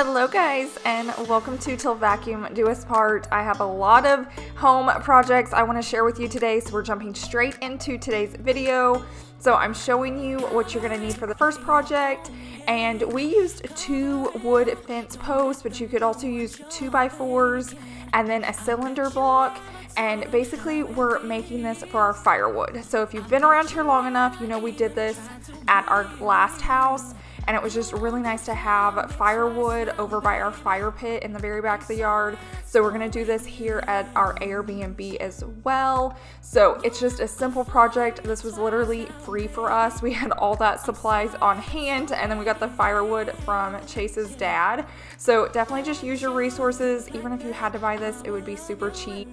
Hello guys, and welcome to Till Vacuum Do Us Part. I have a lot of home projects I want to share with you today, so we're jumping straight into today's video. So I'm showing you what you're going to need for the first project, and we used 2 wood fence posts, but you could also use 2x4s and then a cylinder block. And basically we're making this for our firewood. So if you've been around here long enough, you know we did this at our last house, and it was just really nice to have firewood over by our fire pit in the very back of the yard. So we're going to do this here at our Airbnb as well. So it's just a simple project. This was literally free for us. We had all that supplies on hand, and then we got the firewood from Chase's dad. So definitely just use your resources. Even if you had to buy this, it would be super cheap.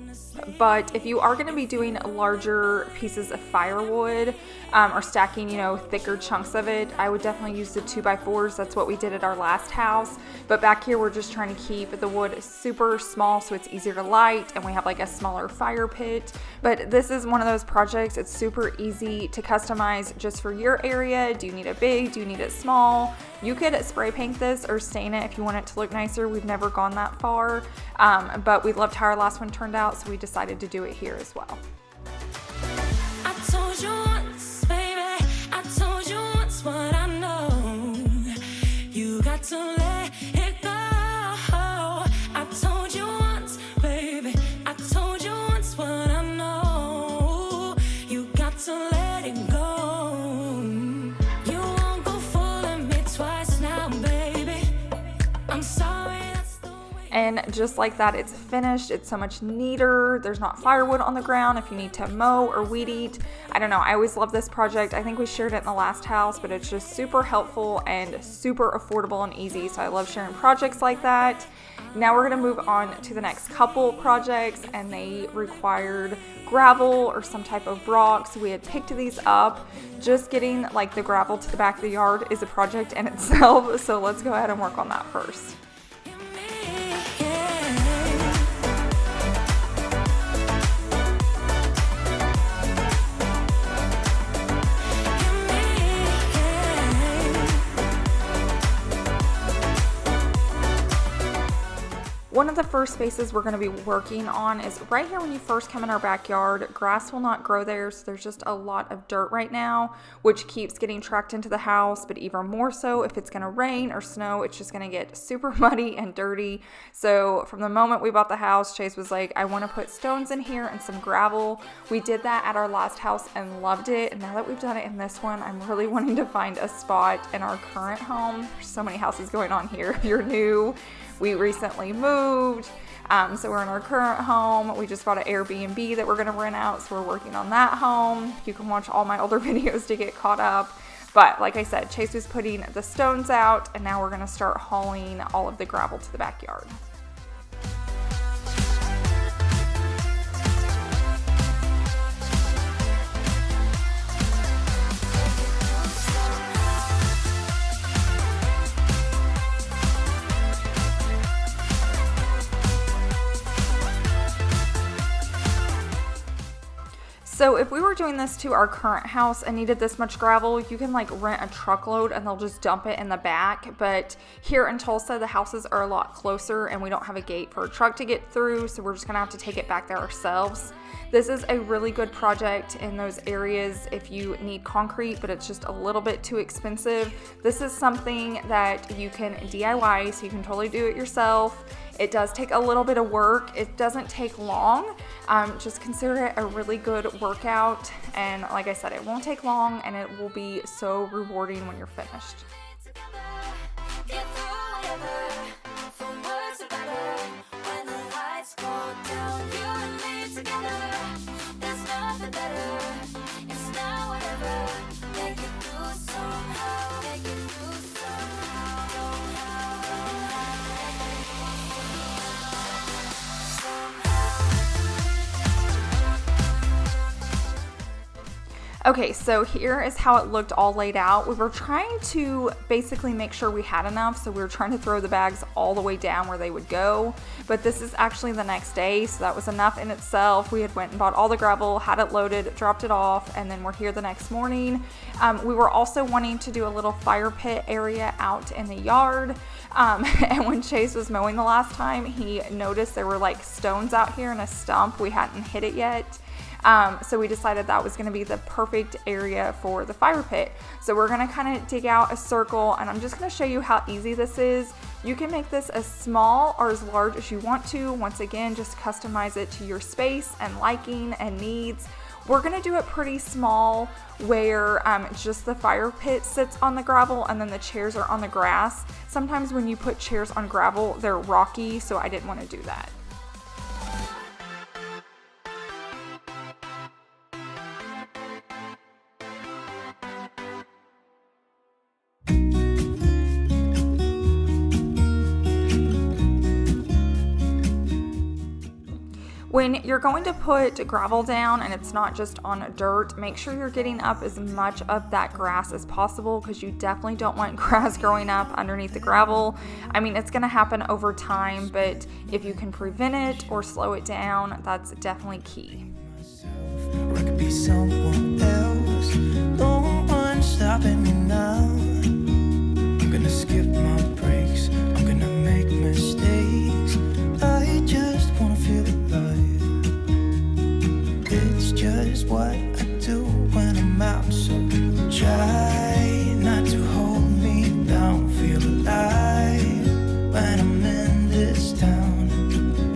But if you are going to be doing larger pieces of firewood or stacking, thicker chunks of it, I would definitely use the 2x4s. That's what we did at our last house. But back here, we're just trying to keep the wood super small so it's easier to light, and we have like a smaller fire pit. But this is one of those projects. It's super easy to customize just for your area. Do you need it big? Do you need it small? You could spray paint this or stain it if you want it to look nicer. We've never gone that far, but we loved how our last one turned out, so we decided to do it here as well. I told you once, baby, I told you once what I know. You got to let it go. I told you once, baby, I told you once what I know. You got to let it go. You won't go fooling me twice now, baby. I'm sorry. And just like that, it's finished. It's so much neater. There's not firewood on the ground if you need to mow or weed eat. I don't know. I always love this project. I think we shared it in the last house, but it's just super helpful and super affordable and easy. So I love sharing projects like that. Now we're going to move on to the next couple projects, and they required gravel or some type of rock. So we had picked these up. Just getting like the gravel to the back of the yard is a project in itself. So let's go ahead and work on that first. One of the first spaces we're going to be working on is right here when you first come in our backyard. Grass will not grow there, so there's just a lot of dirt right now, which keeps getting tracked into the house, but even more so if it's going to rain or snow, it's just going to get super muddy and dirty. So from the moment we bought the house, Chase was like, I want to put stones in here and some gravel. We did that at our last house and loved it, and now that we've done it in this one, I'm really wanting to find a spot in our current home. There's so many houses going on here. If you're new, we recently moved, so we're in our current home. We just bought an Airbnb that we're going to rent out, so we're working on that home. You can watch all my older videos to get caught up. But like I said, Chase was putting the stones out, and now we're going to start hauling all of the gravel to the backyard. So if we were doing this to our current house and needed this much gravel, you can like rent a truckload and they'll just dump it in the back. But here in Tulsa, the houses are a lot closer and we don't have a gate for a truck to get through. So we're just gonna have to take it back there ourselves. This is a really good project in those areas if you need concrete, but it's just a little bit too expensive. This is something that you can DIY, so you can totally do it yourself. It does take a little bit of work. It doesn't take long. Just consider it a really good workout. And like I said, it won't take long and it will be so rewarding when you're finished. Okay, so here is how it looked all laid out. We were trying to basically make sure we had enough, so we were trying to throw the bags all the way down where they would go, but this is actually the next day, so that was enough in itself. We had went and bought all the gravel, had it loaded, dropped it off, and then we're here the next morning. We were also wanting to do a little fire pit area out in the yard, and when Chase was mowing the last time, he noticed there were like stones out here and a stump. We hadn't hit it yet. So we decided that was going to be the perfect area for the fire pit. So we're going to kind of dig out a circle, and I'm just going to show you how easy this is. You can make this as small or as large as you want to. Once again, just customize it to your space and liking and needs. We're going to do it pretty small where just the fire pit sits on the gravel and then the chairs are on the grass. Sometimes when you put chairs on gravel, they're rocky, so I didn't want to do that. When you're going to put gravel down and it's not just on dirt, make sure you're getting up as much of that grass as possible, because you definitely don't want grass growing up underneath the gravel. I mean, it's going to happen over time, but if you can prevent it or slow it down, that's definitely key. Or I could be someone else. No one stopping me now. I'm gonna skip my breaks. I'm gonna make mistakes. I just wanna feel alive. It's just what I do when I'm out. So try not to hold me down. Feel alive when I'm in this town.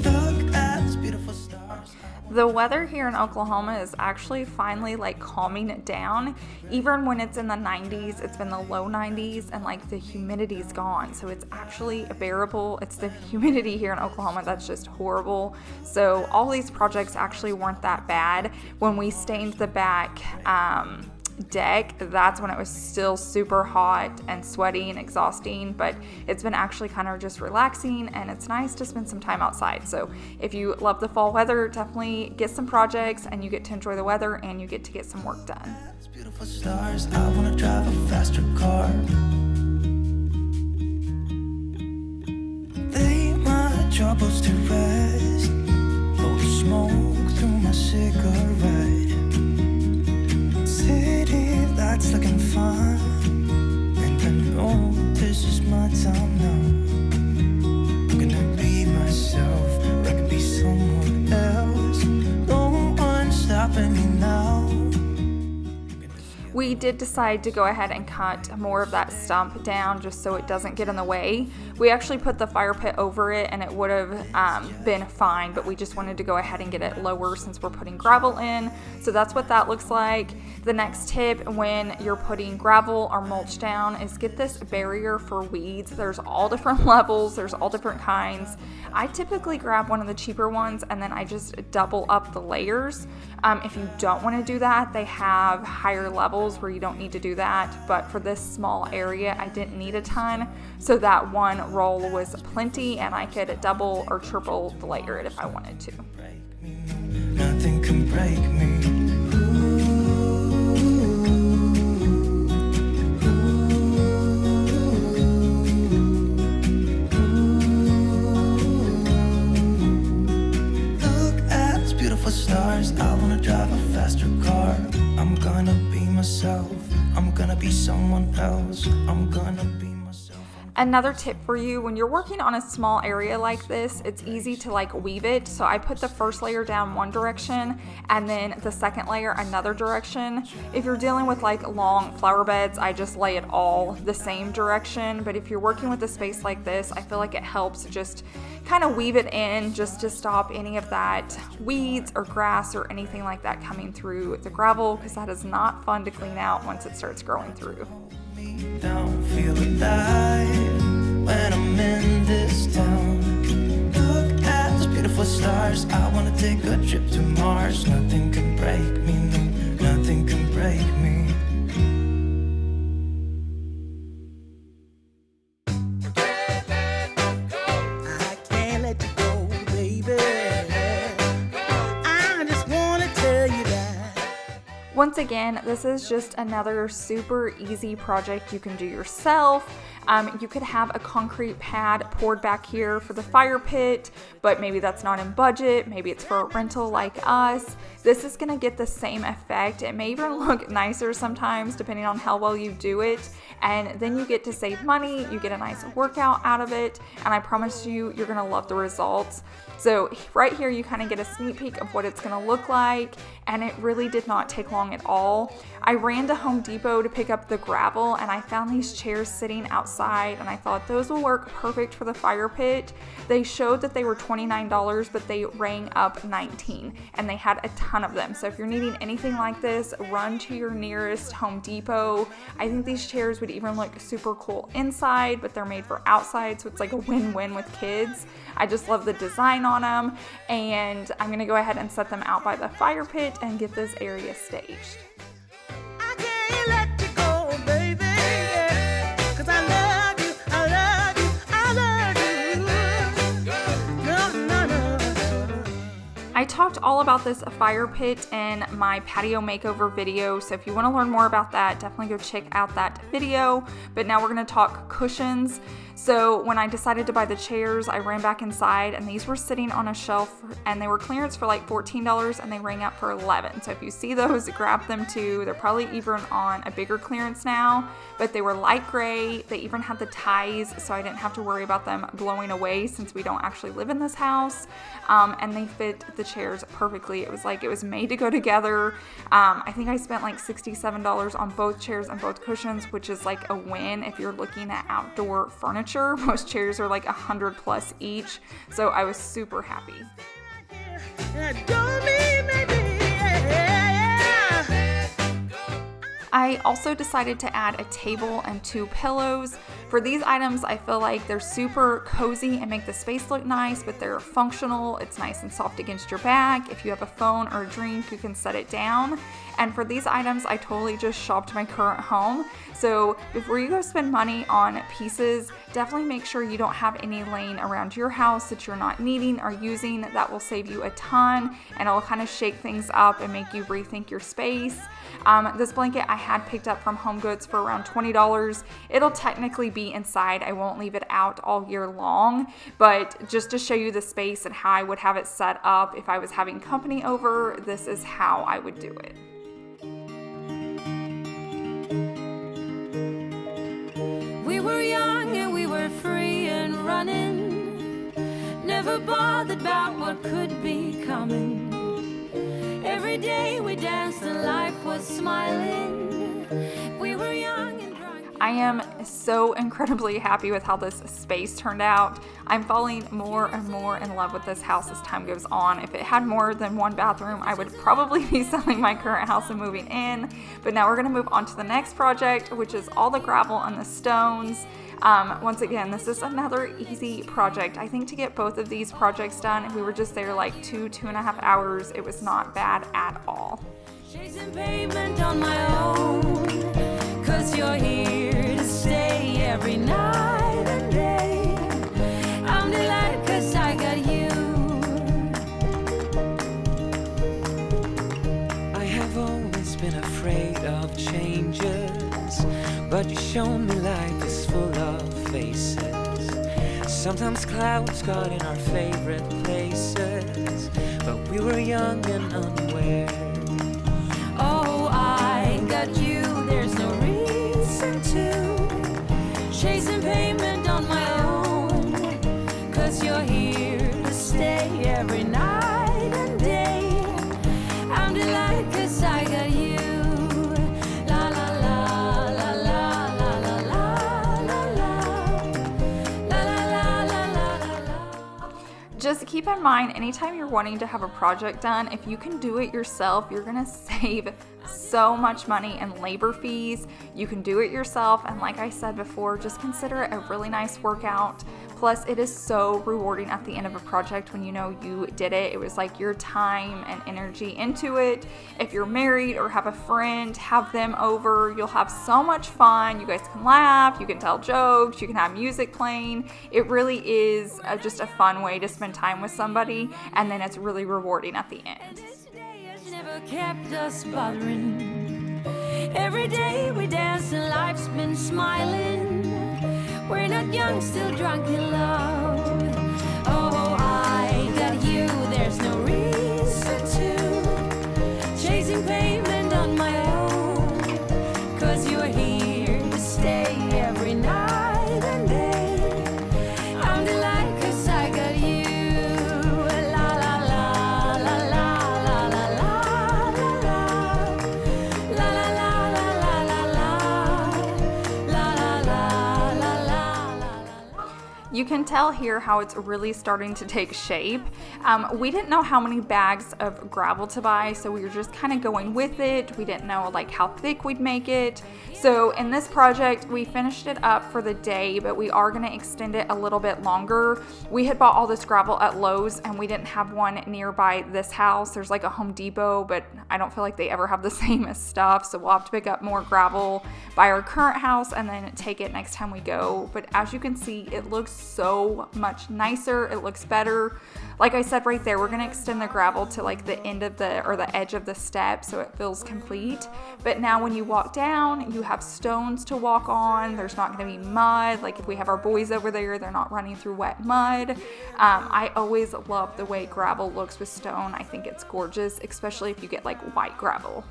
Look at these beautiful stars. The weather here in Oklahoma is actually finally like calming it down. Even when it's in the 90s, it's been the low 90s, and like the humidity's gone. So it's actually bearable. It's the humidity here in Oklahoma that's just horrible. So all these projects actually weren't that bad. When we stained the back deck, that's when it was still super hot and sweaty and exhausting, but it's been actually kind of just relaxing, and it's nice to spend some time outside. So if you love the fall weather, definitely get some projects and you get to enjoy the weather and you get to get some work done. These beautiful stars, I wanna drive a faster car. Lay my troubles to rest. Blow the smoke through my cigarette. City lights looking fine, and I know this is my time now. I'm gonna be myself, or I could be someone else. No one's stopping me now. We did decide to go ahead and cut more of that stump down just so it doesn't get in the way. We actually put the fire pit over it and it would have been fine, but we just wanted to go ahead and get it lower since we're putting gravel in. So that's what that looks like. The next tip when you're putting gravel or mulch down is get this barrier for weeds. There's all different levels, there's all different kinds. I typically grab one of the cheaper ones and then I just double up the layers. If you don't want to do that, they have higher levels where you don't need to do that, but for this small area I didn't need a ton, so that one roll was plenty and I could double or triple the layer it if I wanted to. Nothing can break me. Look at these beautiful stars. I wanna drive a faster car. I'm gonna be myself. I'm gonna be someone else. I'm gonna be myself. Another tip for you, when you're working on a small area like this, it's easy to like weave it. So I put the first layer down one direction and then the second layer another direction. If you're dealing with like long flower beds, I just lay it all the same direction. But if you're working with a space like this, I feel like it helps just kind of weave it in just to stop any of that weeds or grass or anything like that coming through the gravel, because that is not fun to clean out once it starts growing through. Don't feel alive when I'm in this town. Look at those beautiful stars. I wanna take a trip to Mars. Nothing can break me, no, nothing can break me. I can't let you go, baby. I just wanna tell you that. Once again, this is just another super easy project you can do yourself. You could have a concrete pad poured back here for the fire pit, but maybe that's not in budget. Maybe it's for a rental like us. This is gonna get the same effect. It may even look nicer sometimes depending on how well you do it. And then you get to save money, you get a nice workout out of it, and I promise you, you're gonna love the results. So right here, you kind of get a sneak peek of what it's gonna look like, and it really did not take long at all. I ran to Home Depot to pick up the gravel, and I found these chairs sitting outside, and I thought those will work perfect for the fire pit. They showed that they were $29, but they rang up $19, and they had a ton of them. So if you're needing anything like this, run to your nearest Home Depot. I think these chairs would even look super cool inside, but they're made for outside, so it's like a win-win with kids. I just love the design on them, and I'm gonna go ahead and set them out by the fire pit and get this area staged. I can't let you go, baby, yeah, 'cause I love you, I love you, I love you. No, no, no. I talked all about this fire pit in my patio makeover video, so if you want to learn more about that, definitely go check out that video. But now we're going to talk cushions. So when I decided to buy the chairs, I ran back inside, and these were sitting on a shelf, and they were clearance for like $14, and they rang up for $11. So if you see those, grab them too. They're probably even on a bigger clearance now, but they were light gray. They even had the ties, so I didn't have to worry about them blowing away since we don't actually live in this house. And they fit the chairs perfectly. It was made to go together. I think I spent like $67 on both chairs and both cushions, which is like a win if you're looking at outdoor furniture. Most chairs are like $100 plus each, so I was super happy. I also decided to add a table and 2 pillows. For these items, I feel like they're super cozy and make the space look nice, but they're functional. It's nice and soft against your back. If you have a phone or a drink, you can set it down. And for these items, I totally just shopped my current home. So before you go spend money on pieces, definitely make sure you don't have any laying around your house that you're not needing or using. That will save you a ton, and it will kind of shake things up and make you rethink your space. This blanket I had picked up from Home Goods for around $20. It'll technically be inside. I won't leave it out all year long, but just to show you the space and how I would have it set up if I was having company over, this is how I would do it. We were young and we were free and running, never bothered about what could be coming. Every day we danced and life was smiling. We were young and drunk. I am so incredibly happy with how this space turned out. I'm falling more and more in love with this house as time goes on. If it had more than one bathroom, I would probably be selling my current house and moving in. But now we're gonna move on to the next project, which is all the gravel and the stones. Once again, this is another easy project. I think to get both of these projects done, we were just there like 2.5 hours. It was not bad at all. Chasing pavement on my own, 'cause you're here to stay every night and day. I'm delighted 'cause I got you. I have always been afraid of changes, but you shown me life is full of faces. Sometimes clouds got in our favorite places, but we were young and unaware. Oh, I got you, there's no reason to. Chasing pavement on my own, 'cause you're here to stay every night and day. I'm delighted 'cause I got you. La la la la la la la la la la la la la la. Just keep in mind, anytime you're wanting to have a project done, if you can do it yourself, you're gonna save so much money in labor fees. You can do it yourself, and like I said before, just consider it a really nice workout. Plus, it is so rewarding at the end of a project when you know you did it. It was like your time and energy into it. If you're married or have a friend, have them over. You'll have so much fun. You guys can laugh, you can tell jokes, you can have music playing. It really is just a fun way to spend time with somebody, and then it's really rewarding at the end. This day has never Kept us bothering. Every day we dance and life's been smiling. We're not young, still drunk in love. Oh, I got you, there's no reason to chasing pavement on my own. 'Cause you're here to stay every night and day. I'm delighted 'cause I got you. La la la la la la la la la la la la la la la la. You can tell here how it's really starting to take shape. We didn't know how many bags of gravel to buy, so we were just kind of going with it. We didn't know like how thick we'd make it. So in this project, we finished it up for the day, but we are going to extend it a little bit longer. We had bought all this gravel at Lowe's and we didn't have one nearby this house. There's like a Home Depot, but I don't feel like they ever have the same as stuff. So we'll have to pick up more gravel by our current house and then take it next time we go. But as you can see, it looks so much nicer. It looks better. Like I said right there, we're going to extend the gravel to like the end of the edge of the step so it feels complete. But now when you walk down, you have stones to walk on. There's not going to be mud. Like if we have our boys over there, they're not running through wet mud. I always love the way gravel looks with stone. I think it's gorgeous, especially if you get like white gravel.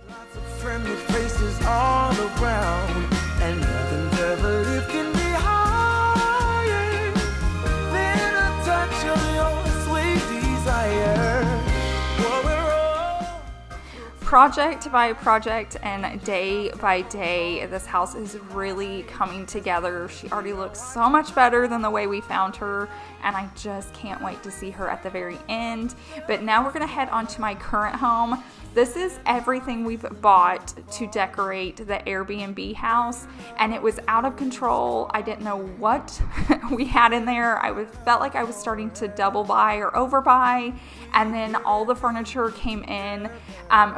Lots of friendly faces all around, and nothing's ever lifting me higher than a touch of your sweet desire. Well, we're all Project by project and day by day, this house is really coming together. She already looks so much better than the way we found her, and I just can't wait to see her at the very end. But now we're going to head on to my current home. This is everything we've bought to decorate the Airbnb house, and it was out of control. I didn't know what we had in there. Felt like I was starting to double buy or overbuy, and then all the furniture came in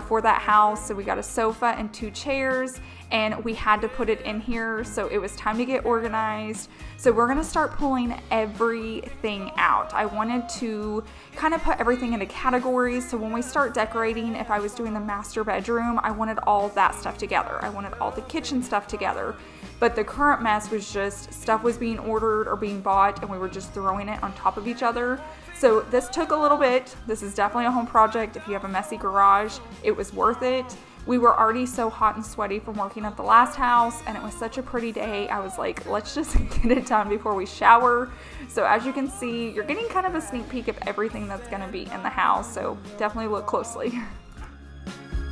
for that house. So we got a sofa and 2 chairs, and we had to put it in here. So it was time to get organized. So we're gonna start pulling everything out. I wanted to kind of put everything into categories. So when we start decorating, if I was doing the master bedroom, I wanted all that stuff together. I wanted all the kitchen stuff together. But the current mess was just stuff was being ordered or being bought, and we were just throwing it on top of each other. So this took a little bit. This is definitely a home project. If you have a messy garage, it was worth it. We were already so hot and sweaty from working at the last house, and it was such a pretty day. I was like, let's just get it done before we shower. So as you can see, you're getting kind of a sneak peek of everything that's gonna be in the house. So definitely look closely.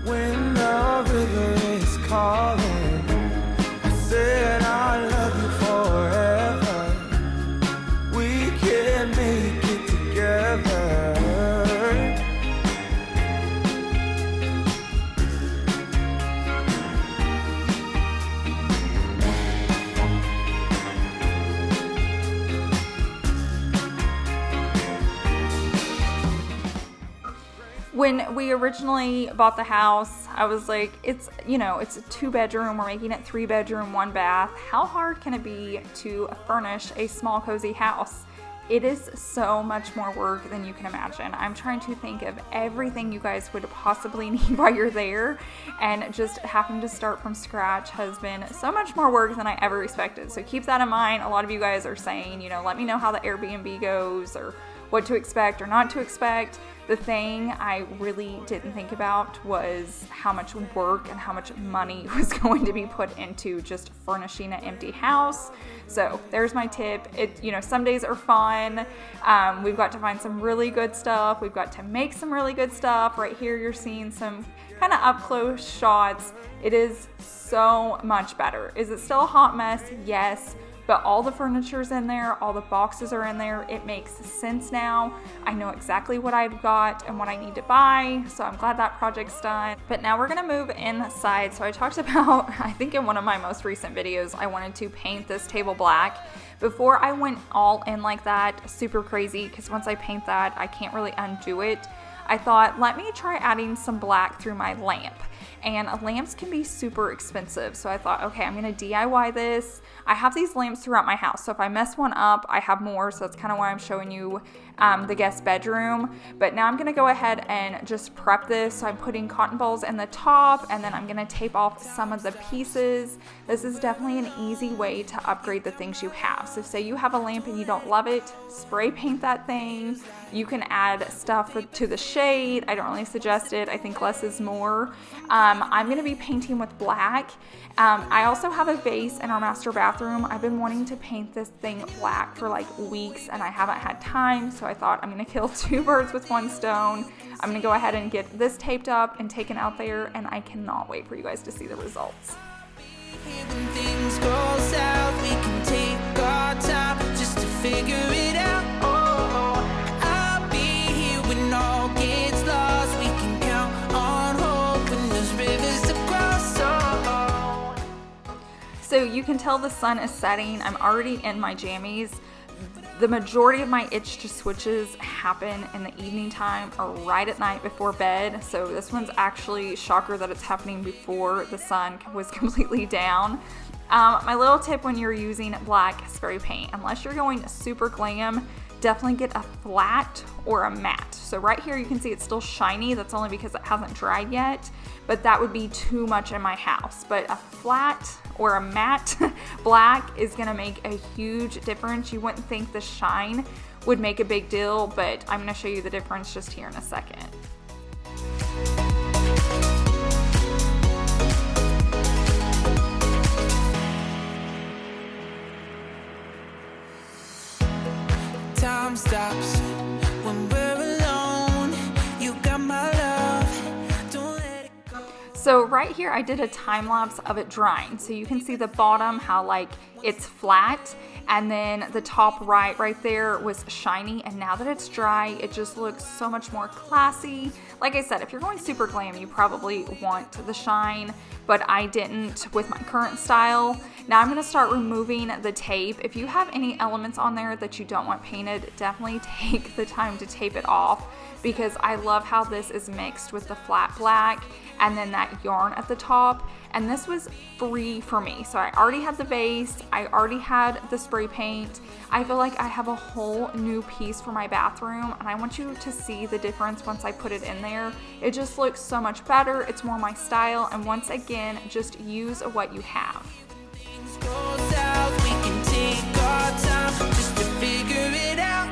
when the river is calling. I said I love you forever. We can make it together. When we originally bought the house, I was like, it's a 2-bedroom. We're making it 3-bedroom, 1 bath. How hard can it be to furnish a small, cozy house? It is so much more work than you can imagine. I'm trying to think of everything you guys would possibly need while you're there, and just having to start from scratch has been so much more work than I ever expected. So keep that in mind. A lot of you guys are saying, let me know how the Airbnb goes, or what to expect or not to expect. The thing I really didn't think about was how much work and how much money was going to be put into just furnishing an empty house. So there's my tip. Some days are fun. We've got to find some really good stuff. We've got to make some really good stuff. Right here, you're seeing some kind of up close shots. It is so much better. Is it still a hot mess? Yes. But all the furniture's in there, all the boxes are in there. It makes sense now. I know exactly what I've got and what I need to buy, so I'm glad that project's done. But now we're gonna move inside. So I talked about, I think in one of my most recent videos, I wanted to paint this table black. Before I went all in like that, super crazy, because once I paint that, I can't really undo it. I thought, let me try adding some black through my lamp. and lamps can be super expensive. So I thought, okay, I'm gonna DIY this. I have these lamps throughout my house, so if I mess one up, I have more. So that's kind of why I'm showing you the guest bedroom. But now I'm gonna go ahead and just prep this. So I'm putting cotton balls in the top, and then I'm gonna tape off some of the pieces. This is definitely an easy way to upgrade the things you have. So say you have a lamp and you don't love it, spray paint that thing. You can add stuff to the shade. I don't really suggest it. I think less is more. I'm gonna be painting with black. I also have a vase in our master bathroom. I've been wanting to paint this thing black for like weeks and I haven't had time, so I thought I'm gonna kill 2 birds with 1 stone. I'm gonna go ahead and get this taped up and taken out there, and I cannot wait for you guys to see the results. When things go south, we can take our time just to figure it out. I'll be here when all gets lost. We can count on hope when there's rivers to cross. So you can tell the sun is setting. I'm already in my jammies. The majority of my itch to switches happen in the evening time or right at night before bed. So this one's actually shocker that it's happening before the sun was completely down. My little tip when you're using black spray paint, unless you're going super glam, definitely get a flat or a matte. So right here you can see it's still shiny. That's only because it hasn't dried yet, but that would be too much in my house. But a flat or a matte black is gonna make a huge difference. You wouldn't think the shine would make a big deal, but I'm gonna show you the difference just here in a second. Time stops when we're alone. You got my love. Don't let it go. So right here I did a time lapse of it drying. So you can see the bottom, how like it's flat, and then the top right there was shiny, and now that it's dry, it just looks so much more classy. Like I said, if you're going super glam, you probably want the shine, but I didn't with my current style. Now I'm gonna start removing the tape. If you have any elements on there that you don't want painted, definitely take the time to tape it off, because I love how this is mixed with the flat black and then that yarn at the top. And this was free for me. So I already had the vase, I already had the spray paint. I feel like I have a whole new piece for my bathroom, and I want you to see the difference once I put it in there. It just looks so much better. It's more my style, and once again, just use what you have. Things go south, we can take our time just to figure it out.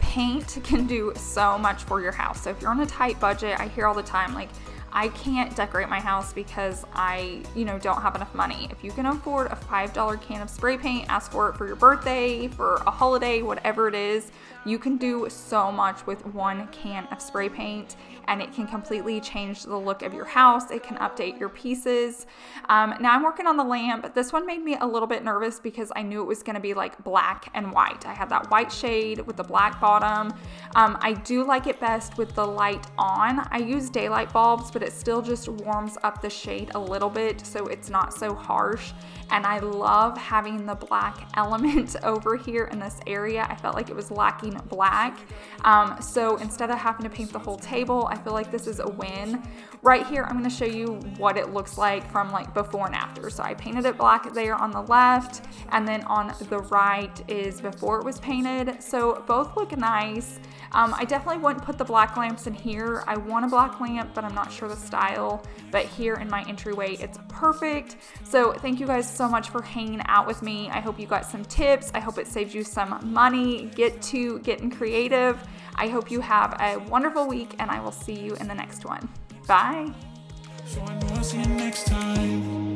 Paint can do so much for your house. So if you're on a tight budget, I hear all the time, like, I can't decorate my house because I, don't have enough money. If you can afford a $5 can of spray paint, ask for it for your birthday, for a holiday, whatever it is, you can do so much with 1 can of spray paint, and it can completely change the look of your house. It can update your pieces. Now I'm working on the lamp. This one made me a little bit nervous because I knew it was gonna be like black and white. I had that white shade with the black bottom. I do like it best with the light on. I use daylight bulbs, but it still just warms up the shade a little bit, so it's not so harsh. And I love having the black element over here in this area. I felt like it was lacking black. So instead of having to paint the whole table, I feel like this is a win. Right here, I'm gonna show you what it looks like from like before and after. So I painted it black there on the left, and then on the right is before it was painted. So both look nice. I definitely wouldn't put the black lamps in here. I want a black lamp, but I'm not sure the style. But here in my entryway, it's perfect. So thank you guys so much for hanging out with me. I hope you got some tips. I hope it saved you some money. Get to getting creative. I hope you have a wonderful week, and I will see you in the next one. Bye. So I know I'll see you next time.